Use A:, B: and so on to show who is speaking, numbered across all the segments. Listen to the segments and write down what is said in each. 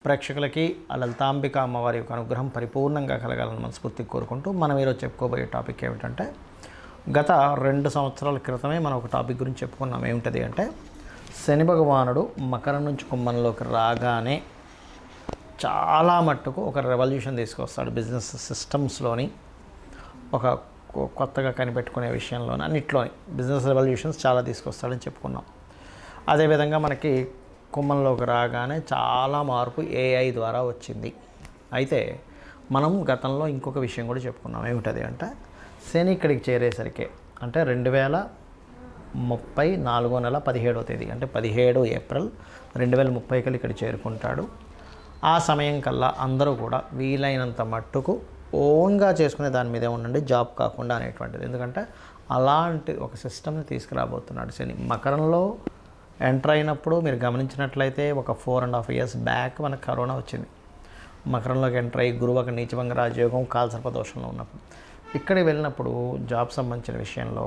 A: ప్రేక్షకులకి ఆ లలితాంబిక అమ్మవారి యొక్క అనుగ్రహం పరిపూర్ణంగా కలగాలని మనస్ఫూర్తిగా కోరుకుంటూ మనం ఈరోజు చెప్పుకోబోయే టాపిక్ ఏమిటంటే గత 2 సంవత్సరాల క్రితమే మనం ఒక టాపిక్ గురించి చెప్పుకున్నాం. ఏమిటది అంటే శని భగవానుడు మకరం నుంచి కుంభంలోకి రాగానే చాలా మట్టుకు ఒక రెవల్యూషన్ తీసుకొస్తాడు. బిజినెస్ సిస్టమ్స్లోని ఒక కొత్తగా కనిపెట్టుకునే విషయంలోని అన్నిట్లోని బిజినెస్ రెవల్యూషన్స్ చాలా తీసుకొస్తాడని చెప్పుకున్నాం. అదేవిధంగా మనకి కుంభంలోకి రాగానే చాలా మార్పు ఏఐ ద్వారా వచ్చింది. అయితే మనం గతంలో ఇంకొక విషయం కూడా చెప్పుకున్నాం. ఏమిటది అంటే శని ఇక్కడికి చేరేసరికి అంటే 2030 4వ నెల 17వ తేదీ అంటే 17 ఏప్రిల్ 2030 కల్లా ఇక్కడ చేరుకుంటాడు. ఆ సమయం కల్లా అందరూ కూడా వీలైనంత మట్టుకు ఓన్గా చేసుకునే దాని మీదే ఉండండి, జాబ్ కాకుండా అనేటువంటిది. ఎందుకంటే అలాంటి ఒక సిస్టమ్ని తీసుకురాబోతున్నాడు శని. మకరంలో ఎంటర్ అయినప్పుడు మీరు గమనించినట్లయితే ఒక 4.5 years బ్యాక్ మనకు కరోనా వచ్చింది. మకరంలోకి ఎంటర్ అయ్యి గురువు ఒక నీచభంగ రాజయోగం కాలసర్పదోషంలో ఉన్నప్పుడు ఇక్కడికి వెళ్ళినప్పుడు జాబ్ సంబంధించిన విషయంలో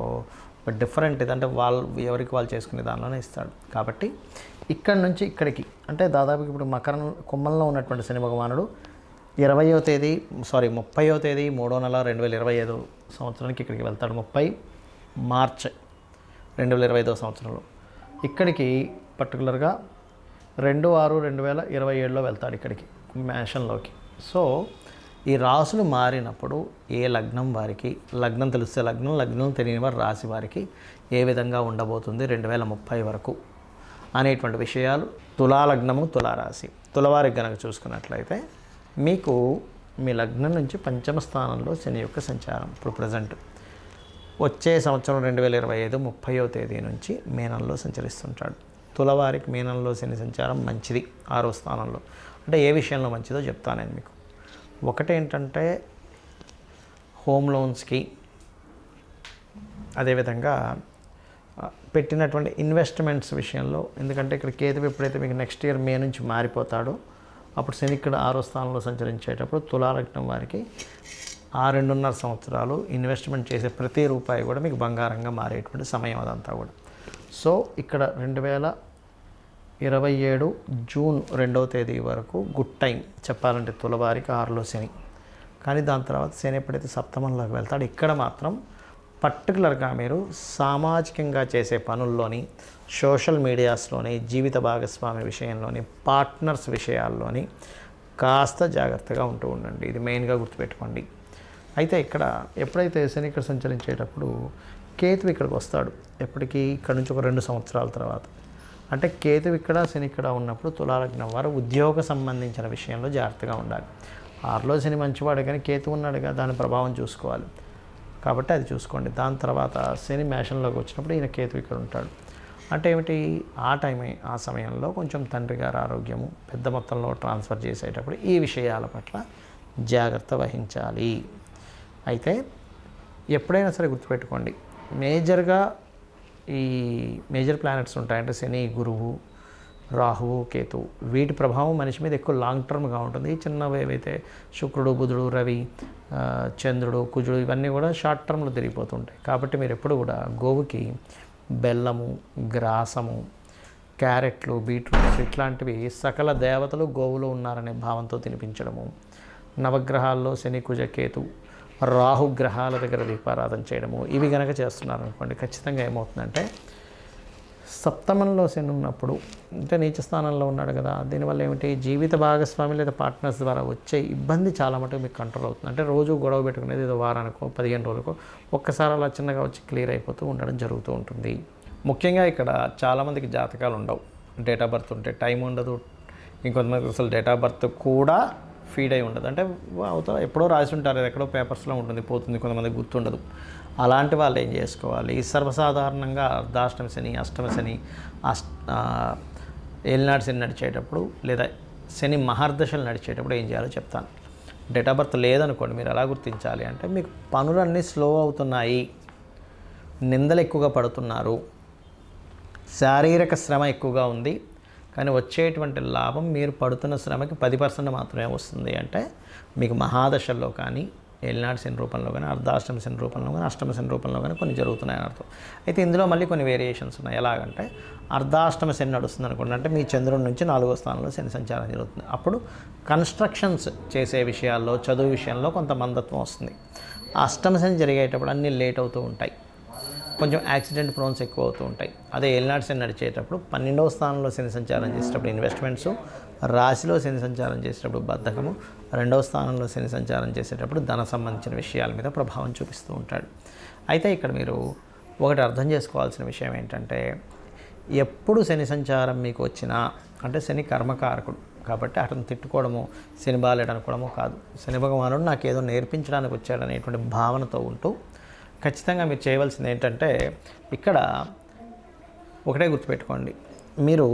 A: ఒక డిఫరెంట్ ఇదంటే వాళ్ళు ఎవరికి వాళ్ళు చేసుకునే దానిలోనే ఇస్తాడు. కాబట్టి ఇక్కడి నుంచి ఇక్కడికి అంటే దాదాపు ఇప్పుడు మకరం కుంభంలో ఉన్నటువంటి శని భగవానుడు 30వ తేదీ 30వ తేదీ 3వ నెల 2025 సంవత్సరానికి ఇక్కడికి వెళ్తాడు. 30 మార్చ్ 2025 సంవత్సరంలో ఇక్కడికి పర్టికులర్గా 2/6/2027లో వెళ్తాడు ఇక్కడికి మేషంలోకి. సో ఈ రాసులు మారినప్పుడు ఏ లగ్నం వారికి, లగ్నం తెలిస్తే లగ్నం తెలియని వారి రాశి వారికి ఏ విధంగా ఉండబోతుంది 2030 వరకు అనేటువంటి విషయాలు తులా లగ్నము తులారాశి తులవారికి కనుక చూసుకున్నట్లయితే మీకు మీ లగ్నం నుంచి పంచమ స్థానంలో శని యొక్క సంచారం ఇప్పుడు ప్రజెంట్ వచ్చే సంవత్సరం 2025 30వ తేదీ నుంచి మీనంలో సంచరిస్తుంటాడు. తులవారికి మీనంలో శని సంచారం మంచిది 6వ స్థానంలో. అంటే ఏ విషయంలో మంచిదో చెప్తాను నేను మీకు. ఒకటేంటంటే హోమ్ లోన్స్కి, అదేవిధంగా పెట్టినటువంటి ఇన్వెస్ట్మెంట్స్ విషయంలో. ఎందుకంటే ఇక్కడ కేతువు ఎప్పుడైతే మీకు నెక్స్ట్ ఇయర్ మే నుంచి మారిపోతాడో అప్పుడు శని ఇక్కడ 6వ స్థానంలో సంచరించేటప్పుడు తులాలగ్నం వారికి ఆ 2.5 సంవత్సరాలు ఇన్వెస్ట్మెంట్ చేసే ప్రతి రూపాయి కూడా మీకు బంగారంగా మారేటువంటి సమయం అదంతా కూడా. సో ఇక్కడ 2027 జూన్ 2వ తేదీ వరకు గుడ్ టైం చెప్పాలంటే తులవారికి 6లో శని. కానీ దాని తర్వాత శని ఎప్పుడైతే సప్తమంలోకి వెళ్తాడో ఇక్కడ మాత్రం పర్టికులర్గా మీరు సామాజికంగా చేసే పనుల్లోని, సోషల్ మీడియాస్లోని, జీవిత భాగస్వామి విషయంలోని, పార్ట్నర్స్ విషయాల్లోని కాస్త జాగ్రత్తగా ఉంటూ ఉండండి. ఇది మెయిన్గా గుర్తుపెట్టుకోండి. అయితే ఇక్కడ ఎప్పుడైతే శని ఇక్కడ సంచరించేటప్పుడు కేతువు ఇక్కడికి వస్తాడు. ఎప్పటికీ ఇక్కడ నుంచి ఒక 2 సంవత్సరాల తర్వాత. అంటే కేతువు ఇక్కడ శని ఇక్కడ ఉన్నప్పుడు తులాలగ్నం వారు ఉద్యోగ సంబంధించిన విషయంలో జాగ్రత్తగా ఉండాలి. 6లో శని మంచివాడు కానీ కేతువు ఉన్నాడుగా, దాని ప్రభావం చూసుకోవాలి. కాబట్టి అది చూసుకోండి. దాని తర్వాత శని మేషంలోకి వచ్చినప్పుడు ఈయన కేతువు ఇక్కడ ఉంటాడు. అంటే ఏమిటి, ఆ సమయంలో కొంచెం తండ్రి గారి ఆరోగ్యము పెద్ద మొత్తంలో ట్రాన్స్ఫర్ చేసేటప్పుడు ఈ విషయాల పట్ల జాగ్రత్త వహించాలి. అయితే ఎప్పుడైనా సరే గుర్తుపెట్టుకోండి, మేజర్గా ఈ మేజర్ ప్లానెట్స్ ఉంటాయంటే శని, గురువు, రాహువు, కేతువు, వీటి ప్రభావం మనిషి మీద ఎక్కువ లాంగ్ టర్మ్గా ఉంటుంది. చిన్నవి ఏవైతే శుక్రుడు, బుధుడు, రవి, చంద్రుడు, కుజుడు ఇవన్నీ కూడా షార్ట్ టర్మ్లో తిరిగిపోతుంటాయి. కాబట్టి మీరు ఎప్పుడు కూడా గోవుకి బెల్లము, గ్రాసము, క్యారెట్లు, బీట్రూట్స్ ఇట్లాంటివి సకల దేవతలు గోవులో ఉన్నారనే భావంతో తినిపించడము, నవగ్రహాల్లో శని, కుజ, కేతు, రాహుగ్రహాల దగ్గర దీపారాధన చేయడము, ఇవి కనుక చేస్తున్నారనుకోండి ఖచ్చితంగా ఏమవుతుందంటే సప్తమంలో శని ఉన్నప్పుడు అంటే నీచ స్థానంలో ఉన్నాడు కదా, దీనివల్ల ఏమిటి జీవిత భాగస్వామి లేదా పార్ట్నర్స్ ద్వారా వచ్చే ఇబ్బంది చాలా మటుకు మీకు కంట్రోల్ అవుతుంది. అంటే రోజు గొడవ పెట్టుకునేది ఏదో వారానికో 15 రోజులకో ఒక్కసారి అలా చిన్నగా వచ్చి క్లియర్ అయిపోతూ ఉండడం జరుగుతూ ఉంటుంది. ముఖ్యంగా ఇక్కడ చాలామందికి జాతకాలు ఉండవు, డేట్ ఆఫ్ బర్త్ ఉంటే టైం ఉండదు, ఇంకొంతమందికి అసలు డేట్ ఆఫ్ బర్త్ కూడా ఫీడ్ అయి ఉండదు. అంటే అవుతా ఎప్పుడో రాసి ఉంటారు, ఎక్కడో పేపర్స్లో ఉంటుంది, పోతుంది, కొంతమందికి గుర్తుండదు. అలాంటి వాళ్ళు ఏం చేసుకోవాలి, సర్వసాధారణంగా అర్ధాష్టమ శని, అష్టమ శని, ఏలినాటి శని నడిచేటప్పుడు లేదా శని మహర్దశలు నడిచేటప్పుడు ఏం చేయాలో చెప్తాను. డేట్ ఆఫ్ బర్త్ లేదనుకోండి, మీరు ఎలా గుర్తించాలి అంటే మీకు పనులన్నీ స్లో అవుతున్నాయి, నిందలు ఎక్కువగా పడుతున్నారు, శారీరక శ్రమ ఎక్కువగా ఉంది, కానీ వచ్చేటువంటి లాభం మీరు పడుతున్న శ్రమకి 10% మాత్రమే వస్తుంది అంటే మీకు మహాదశల్లో కానీ ఏలినాటి శని రూపంలో కానీ, అర్ధాష్టమ శని రూపంలో కానీ, అష్టమ శని రూపంలో కానీ కొన్ని జరుగుతున్నాయని అర్థం. అయితే ఇందులో మళ్ళీ కొన్ని వేరియేషన్స్ ఉన్నాయి. ఎలాగంటే అర్ధాష్టమ శని నడుస్తుంది అనుకోండి, అంటే మీ చంద్రుడి నుంచి 4వ స్థానంలో శని సంచారం జరుగుతుంది. అప్పుడు కన్స్ట్రక్షన్స్ చేసే విషయాల్లో, చదువు విషయంలో కొంత మందత్వం వస్తుంది. అష్టమ శని జరిగేటప్పుడు అన్నీ లేట్ అవుతూ ఉంటాయి, కొంచెం యాక్సిడెంట్ ప్రోన్స్ ఎక్కువ అవుతూ ఉంటాయి. అదే ఏలినాటి శని నడిచేటప్పుడు 12వ స్థానంలో శని సంచారం చేసేటప్పుడు ఇన్వెస్ట్మెంట్స్, రాశిలో శని సంచారం చేసేటప్పుడు బద్ధకము, 2వ స్థానంలో శని సంచారం చేసేటప్పుడు ధన సంబంధించిన విషయాల మీద ప్రభావం చూపిస్తూ ఉంటాడు. అయితే ఇక్కడ మీరు ఒకటి అర్థం చేసుకోవాల్సిన విషయం ఏంటంటే, ఎప్పుడు శని సంచారం మీకు వచ్చినా, అంటే శని కర్మకారకుడు కాబట్టి అతను తిట్టుకోవడము, శని బాలేడు అనుకోవడము కాదు. శని భగవానుడు నాకు ఏదో నేర్పించడానికి వచ్చాడనేటువంటి భావనతో ఉంటూ ఖచ్చితంగా మీరు చేయవలసింది ఏంటంటే, ఇక్కడ ఒకటే గుర్తుపెట్టుకోండి, మీరు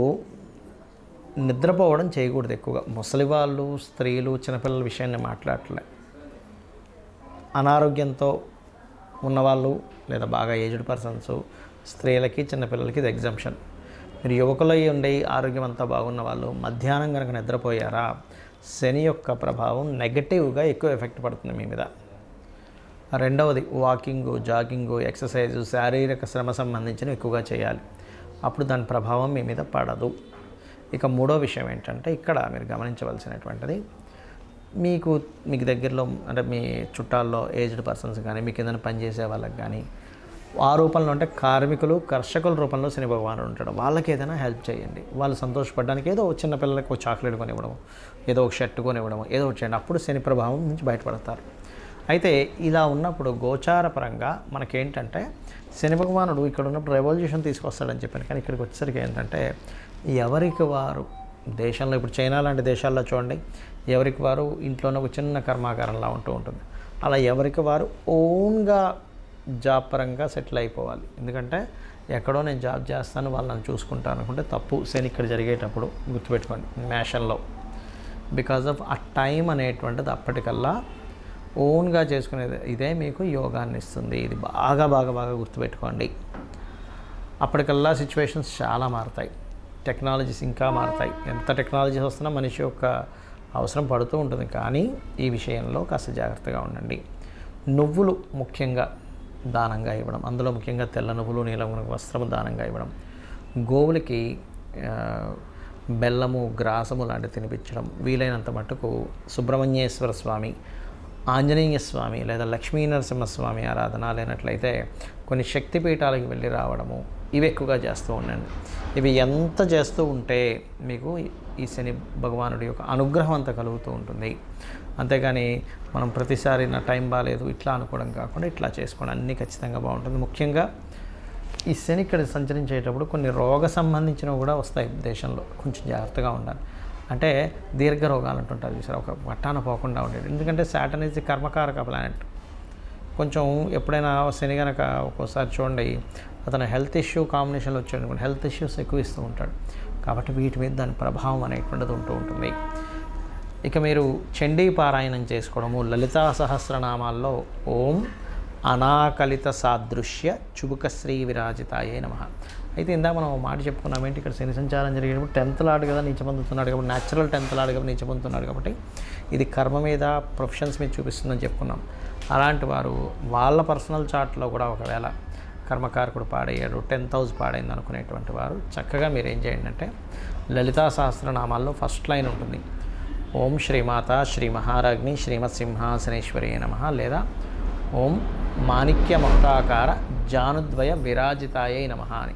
A: నిద్రపోవడం చేయకూడదు ఎక్కువగా. ముసలి వాళ్ళు, స్త్రీలు, చిన్నపిల్లల విషయాన్ని మాట్లాడలే. అనారోగ్యంతో ఉన్నవాళ్ళు లేదా బాగా ఏజ్డ్ పర్సన్స్, స్త్రీలకి, చిన్నపిల్లలకి ఇది ఎగ్జంప్షన్. మీరు యువకులై ఉండి ఆరోగ్యం అంతా బాగున్న వాళ్ళు మధ్యాహ్నం కనుక నిద్రపోయారా, శని యొక్క ప్రభావం నెగటివ్గా ఎక్కువ ఎఫెక్ట్ పడుతుంది మీ మీద. రెండవది వాకింగు, జాగింగు, ఎక్సర్సైజు, శారీరక శ్రమ సంబంధించినవి ఎక్కువగా చేయాలి. అప్పుడు దాని ప్రభావం మీ మీద పడదు. ఇక మూడో విషయం ఏంటంటే, ఇక్కడ మీరు గమనించవలసినటువంటిది, మీకు దగ్గరలో అంటే మీ చుట్టాల్లో ఏజ్డ్ పర్సన్స్ కానీ, మీకు ఏదైనా పనిచేసే వాళ్ళకి కానీ, ఆ రూపంలో అంటే కార్మికులు, కర్షకుల రూపంలో శని భగవానుడు ఉంటాడు. వాళ్ళకి ఏదైనా హెల్ప్ చేయండి. వాళ్ళు సంతోషపడడానికి ఏదో చిన్న పిల్లలకి ఒక చాక్లెట్ కొనివ్వడం, ఏదో ఒక షర్ట్ కొనివ్వడం, ఏదో ఒకటి చేయండి. అప్పుడు శని ప్రభావం నుంచి బయటపడతారు. అయితే ఇలా ఉన్నప్పుడు గోచారపరంగా మనకేంటంటే, శని భగవానుడు ఇక్కడ ఉన్నప్పుడు రెవల్యూషన్ తీసుకొస్తాడని చెప్పాను. కానీ ఇక్కడికి వచ్చేసరికి ఏంటంటే, ఎవరికి వారు దేశంలో, ఇప్పుడు చైనా లాంటి దేశాల్లో చూడండి, ఎవరికి వారు ఇంట్లోనే ఒక చిన్న కర్మాగారంలా ఉంటూ ఉంటుంది. అలా ఎవరికి వారు ఓన్గా జాబ్ పరంగా సెటిల్ అయిపోవాలి. ఎందుకంటే ఎక్కడో నేను జాబ్ చేస్తాను, వాళ్ళు నన్ను చూసుకుంటాను అనుకుంటే తప్పు. శని ఇక్కడ జరిగేటప్పుడు గుర్తుపెట్టుకోండి, మేషంలో. బికాజ్ ఆఫ్ ఆ టైం అనేటువంటిది అప్పటికల్లా ఓన్గా చేసుకునేది ఇదే మీకు యోగాన్ని ఇస్తుంది. ఇది బాగా బాగా బాగా గుర్తుపెట్టుకోండి. అప్పటికల్లా సిచ్యువేషన్స్ చాలా మారుతాయి, టెక్నాలజీస్ ఇంకా మారుతాయి. ఎంత టెక్నాలజీస్ వస్తున్నా మనిషి యొక్క అవసరం పడుతూ ఉంటుంది. కానీ ఈ విషయంలో కాస్త జాగ్రత్తగా ఉండండి. నువ్వులు ముఖ్యంగా దానంగా ఇవ్వడం, అందులో ముఖ్యంగా తెల్ల నువ్వులు, నీలం వస్త్రము దానంగా ఇవ్వడం, గోవులకి బెల్లము, గ్రాసము లాంటివి తినిపించడం, వీలైనంత మట్టుకు సుబ్రహ్మణ్యేశ్వర స్వామి, ఆంజనేయ స్వామి లేదా లక్ష్మీ నరసింహస్వామి ఆరాధన, లేనట్లయితే కొన్ని శక్తిపీఠాలకు వెళ్ళి రావడము, ఇవి ఎక్కువగా చేస్తూ ఉండండి. ఇవి ఎంత చేస్తూ ఉంటే మీకు ఈ శని భగవానుడి యొక్క అనుగ్రహం అంతా కలుగుతూ ఉంటుంది. అంతేగాని మనం ప్రతిసారి నా టైం బాగాలేదు ఇట్లా అనుకోవడం కాకుండా ఇట్లా చేసుకోవడం అన్నీ ఖచ్చితంగా బాగుంటుంది. ముఖ్యంగా ఈ శని ఇక్కడ సంచరించేటప్పుడు కొన్ని రోగ సంబంధించినవి కూడా వస్తాయి దేశంలో, కొంచెం జాగ్రత్తగా ఉండాలి. అంటే దీర్ఘ రోగాలు అంటుంటారు చూసారు, ఒక పట్టాన పోకుండా ఉండేది. ఎందుకంటే సాటర్న్ ఈజ్ ది కర్మకారక ప్లానెట్. కొంచెం ఎప్పుడైనా శని కనుక ఒక్కోసారి చూడండి, అతను హెల్త్ ఇష్యూ కాంబినేషన్లో వచ్చాడు, హెల్త్ ఇష్యూస్ ఎక్కువ ఇస్తూ ఉంటాడు. కాబట్టి వీటి మీద దాని ప్రభావం అనేటువంటిది ఉంటూ ఉంటుంది. ఇక మీరు చండీ పారాయణం చేసుకోవడము, లలితా సహస్రనామాల్లో ఓం అనాకలిత సాదృశ్య చుబుకశ్రీ విరాజితాయే నమః. అయితే ఇందాక మనం మాట చెప్పుకున్నాం ఏంటి, ఇక్కడ శని సంచారం జరిగేటప్పుడు 10th లార్డ్ కదా నీచ పొందుతున్నాడు కాబట్టి, న్యాచురల్ 10th లార్డ్ కదా నీచ పొందుతున్నాడు కాబట్టి ఇది కర్మ మీద, ప్రొఫెషన్స్ మీద చూపిస్తుందని చెప్పుకున్నాం. అలాంటి వారు వాళ్ళ పర్సనల్ చార్ట్లో కూడా ఒకవేళ కర్మకారకుడు పాడయ్యాడు, 10th హౌస్ పాడైంది అనుకునేటువంటి వారు చక్కగా మీరు ఏం చేయండి అంటే, లలితా సహస్రనామాల్లో ఫస్ట్ లైన్ ఉంటుంది, ఓం శ్రీమాత శ్రీ మహారాజ్ఞి శ్రీమత్ సింహాసనేశ్వరి నమః, లేదా ఓం మాణిక్య మకుటాకార జానుద్వయ విరాజితాయై నమః అని